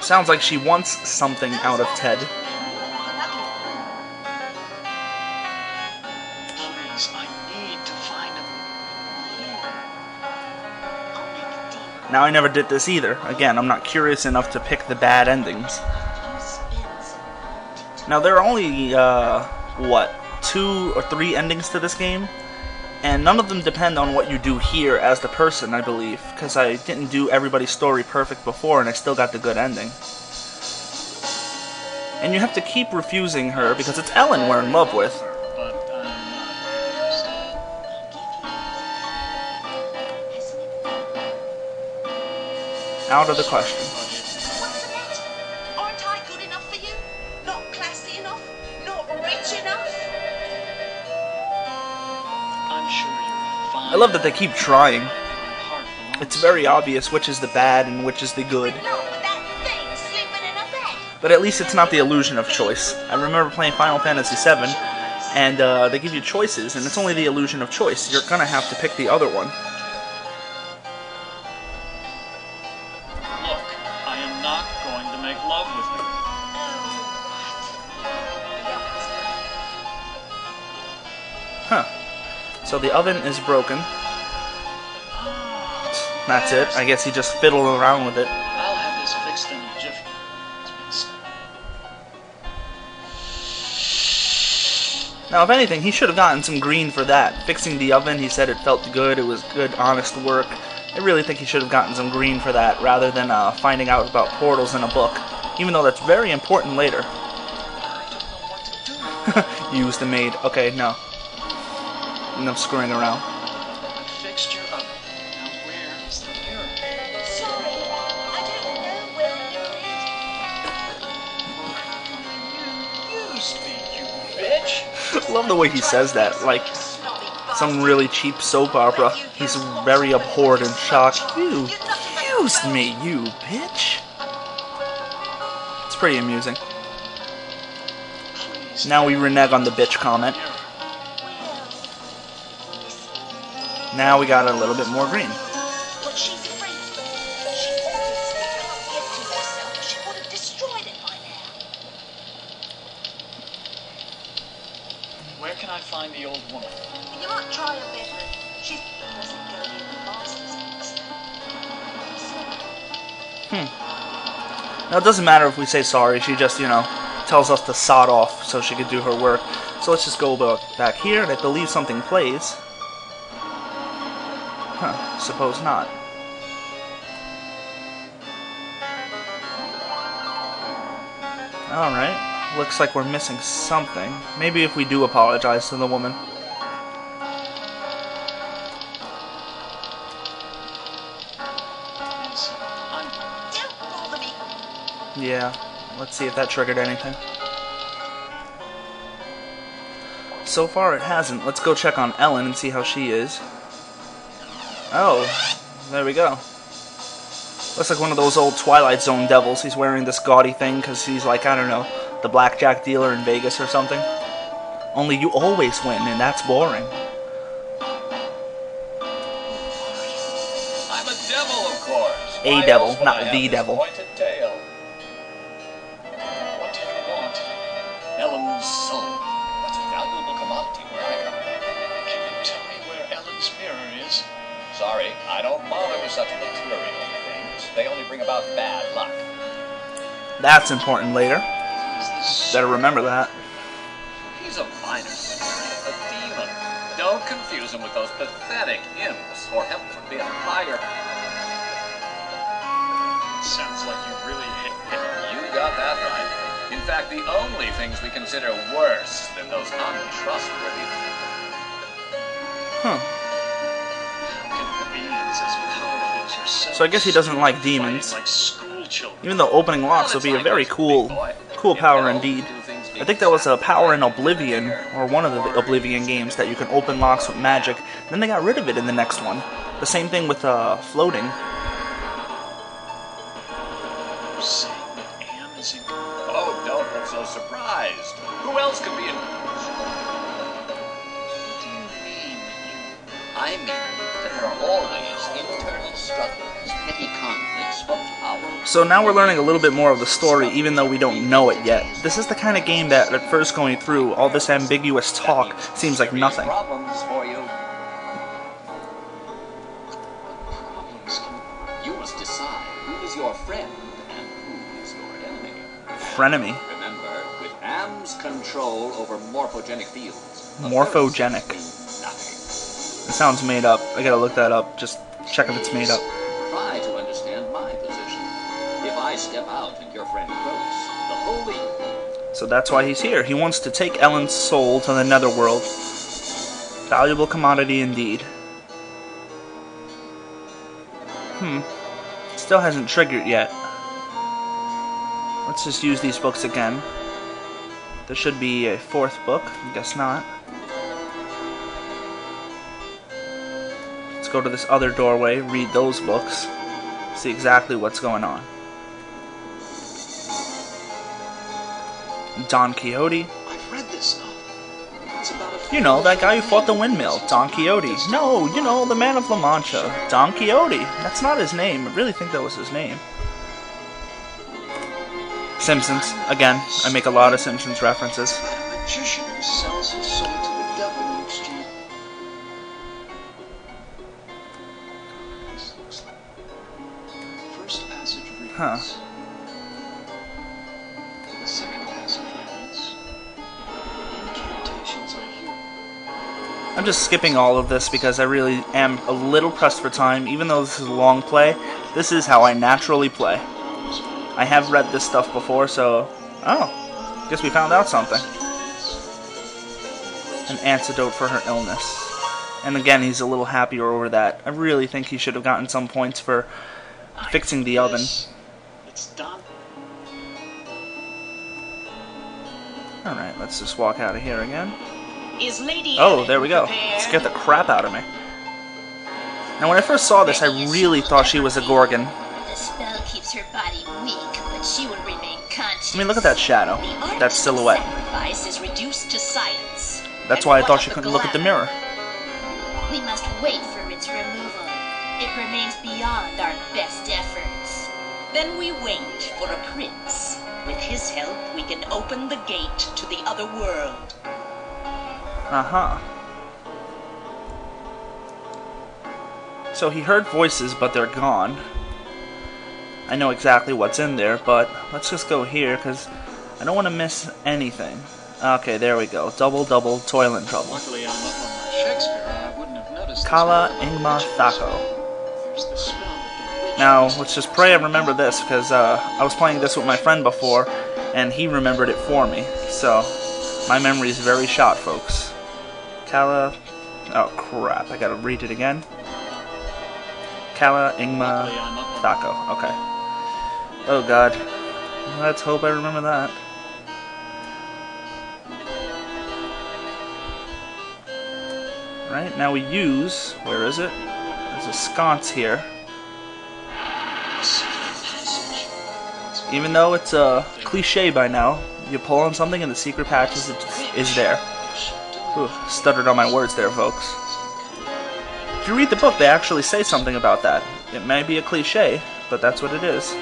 Sounds like she wants something out of Ted. Please, I need to find him. Now, I never did this either. Again, I'm not curious enough to pick the bad endings. Now, there are only, what, 2 or 3 endings to this game? And none of them depend on what you do here as the person, I believe. Because I didn't do everybody's story perfect before, and I still got the good ending. And you have to keep refusing her, because it's Ellen we're in love with. Out of the question. What's the matter? Aren't I good enough for you? Not classy enough? Not rich enough? I'm sure you're fine. I love that they keep trying. It's very obvious which is the bad and which is the good. But at least it's not the illusion of choice. I remember playing Final Fantasy VII, and they give you choices, and it's only the illusion of choice. You're gonna have to pick the other one. Look, I am not going to make love with you. Huh. So the oven is broken. That's it. I guess he just fiddled around with it. I'll have this fixed in a jiffy. Now, if anything, he should have gotten some green for that. Fixing the oven, he said it felt good, it was good, honest work. I really think he should have gotten some green for that, rather than finding out about portals in a book. Even though that's very important later. I don't know what to do. Use the maid. Okay, no. Enough screwing around. I fixed your oven. Now where is the mirror? Sorry, I don't know where the mirror is. You used me, you bitch. I love the way he says that, like some really cheap soap opera. He's very abhorred and shocked. You used me, you bitch. It's pretty amusing. Now we renege on the bitch comment. Now we got a little bit more green. But she's afraid. She obviously can't get to herself. She would have destroyed it by now. Where can I find the old woman? You might try her bedroom. She doesn't go near the master's house. Now it doesn't matter if we say sorry. She just, you know, tells us to sod off so she could do her work. So let's just go back here, and I believe something plays. Huh, suppose not. Alright, looks like we're missing something. Maybe if we do apologize to the woman. Don't bother me. Yeah, let's see if that triggered anything. So far it hasn't. Let's go check on Ellen and see how she is. Oh, there we go. Looks like one of those old Twilight Zone devils. He's wearing this gaudy thing because he's like, I don't know, the blackjack dealer in Vegas or something. Only you always win, and that's boring. I'm a devil, of course. A Why devil, else would not I have the this devil. pointed tail? What do you want? Ellen's soul. That's a valuable commodity where I come. Can you tell me where Ellen's mirror is? Sorry, I don't bother with such material things. They only bring about bad luck. That's important later. Is this Better remember that. He's a minor, a demon. Don't confuse him with those pathetic imps, or heaven forbid, higher. Sounds like you really hit him. You got that right. In fact, the only things we consider worse than those untrustworthy. Huh. Beings as powerful as yourself. So I guess he doesn't like demons. Like school children. Even though opening locks would be a very cool power indeed. I think that was a power in Oblivion, or one of the Oblivion games, that you can open locks with magic. Then they got rid of it in the next one. The same thing with floating. You're saying that Anne is in... Oh, don't look so surprised. Who else could be in... What do you mean, you... I mean that there are always internal struggles, petty conflicts for power So now we're learning a little bit more of the story, even though we don't know it yet. This is the kind of game that, at first going through, all this ambiguous talk seems like nothing. Problems for you. You must decide who is your friend and who is your enemy. Frenemy. Remember, with Am's control over morphogenic fields. Morphogenic. Nothing. It sounds made up. I gotta look that up. Just check if it's made up. Try to understand my position. If I step out and your friend grows, the whole So that's why he's here. He wants to take Ellen's soul to the netherworld. Valuable commodity indeed. Still hasn't triggered yet. Let's just use these books again. There should be a fourth book. I guess not. Let's go to this other doorway, read those books, see exactly what's going on. Don Quixote. I've read this novel. It's about a You know, that guy who fought the windmill, Don Quixote. No, you know, the man of La Mancha, Don Quixote. That's not his name. I really think that was his name. Simpsons. Again, I make a lot of Simpsons references. a magician who sells his soul to the devil each year. This looks like the first passage reads. Huh. The second passage reads. Incantations are here. I'm just skipping all of this because I really am a little pressed for time. Even though this is a long play, this is how I naturally play. I have read this stuff before, so... Oh, guess we found out something. An antidote for her illness. And again, he's a little happier over that. I really think he should have gotten some points for fixing the oven. It's done. Alright, let's just walk out of here again. Is Lady Oh, Ellen there we go. prepared? Scared the crap out of me. Now, when I first saw this, I really thought she was a Gorgon. The spell keeps her body weak, but she will remain conscious. I mean, look at that shadow. The art That of silhouette. sacrifice is reduced to silence. That's And why I what thought of she the couldn't look at the glamour? mirror. We must wait for its removal. It remains beyond our best efforts. Then we wait for a prince. With his help, we can open the gate to the other world. Uh-huh. So he heard voices, but they're gone. I know exactly what's in there, but let's just go here, because I don't want to miss anything. Okay, there we go. Double, toil and trouble. Luckily, I'm up on my Shakespeare, or I wouldn't have noticed. Kala Ingma Thako. Here's the spell that the witch Now, uses. let's just pray I remember this, because I was playing this with my friend before, and he remembered it for me. So, my memory is very shot, folks. Kala... Oh, crap. I gotta read it again. Kala Ingma Luckily, I'm up on Thako. Okay. Oh, God. Let's hope I remember that. Right, now we use... Where is it? There's a sconce here. Even though it's a cliche by now, you pull on something and the secret patch is there. Ooh, stuttered on my words there, folks. If you read the book, they actually say something about that. It may be a cliche, but that's what it is.